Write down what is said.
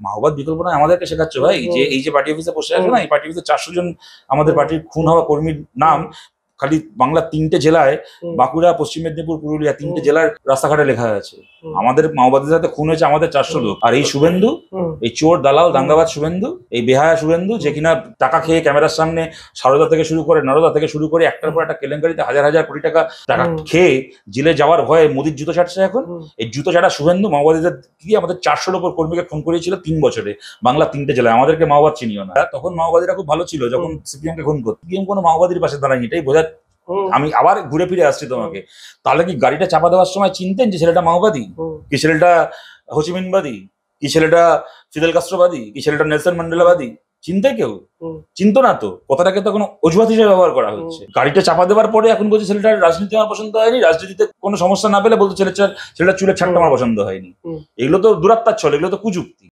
মাওবাদ বিকল্প নয় আমাদেরকে শেখাচ্ছ ভাই, যে এই যে পার্টি অফিসে বসে আছে না, এই পার্টি অফিসে 400 জন আমাদের পার্টির খুন হওয়া কর্মীর নাম খালি বাংলার 3টে জেলায়, বাঁকুড়া, পশ্চিম মেদিনীপুর, পুরুলিয়া, 3টে জেলার রাস্তাঘাটে লেখা আছে। আমাদের মাওবাদীদের সাথে খুন হয়েছে আমাদের 400 লোক। আর এই শুভেন্দু, এই চোর দালাল দাঙ্গাবাজ শুভেন্দু, এই বেহায়া শুভেন্দু, যে কিনা টাকা খেয়ে ক্যামেরার সামনে সারদা থেকে শুরু করে নারদা থেকে শুরু করে একটার পর একটা কেলেঙ্কারিতে হাজার হাজার কোটি টাকা খেয়ে জেলে যাওয়ার ভয়ে মোদির জুতো ছাড়ছে এখন। এই জুতো ছাড়া শুভেন্দু মাওবাদীদের দিয়ে আমাদের 400-র উপর কর্মীকে খুন করিয়েছিল 3 বছরে বাংলা 3টে জেলায়। আমাদেরকে মাওবাদ চিনিও না। তখন মাওবাদীরা খুব ভালো ছিল যখন সিপিএম কে খুন করতো। সিপিএম কোনো মাওবাদীর পাশে দাঁড়ায়নি, এটাই বোঝা। আমি আবার ঘুরে ফিরে আসছি তোমাকে, তাহলে কি গাড়িটা চাপা দেওয়ার সময় চিনতেন যে ছেলেটা মাওবাদী, কি ছেলেটা হোচিমিনবাদী, কি ছেলেটা ফিদেল কাস্ট্রোবাদী, কি ছেলেটা নেলসন ম্যান্ডেলাবাদী? চিনতে কেউ? চিনতো না তো। কথাটাকে তখন অজুহাত হিসেবে ব্যবহার করা হচ্ছে। গাড়িটা চাপা দেওয়ার পরে এখন বলছে ছেলেটার রাজনীতি আমার পছন্দ হয়নি, রাজনীতিতে কোনো সমস্যা না পেলে বলতে ছেলেটা চুলের ছাড়টা আমার পছন্দ হয়নি। এগুলো তো দুরাত্মার ছল, এগুলো তো কুযুক্তি।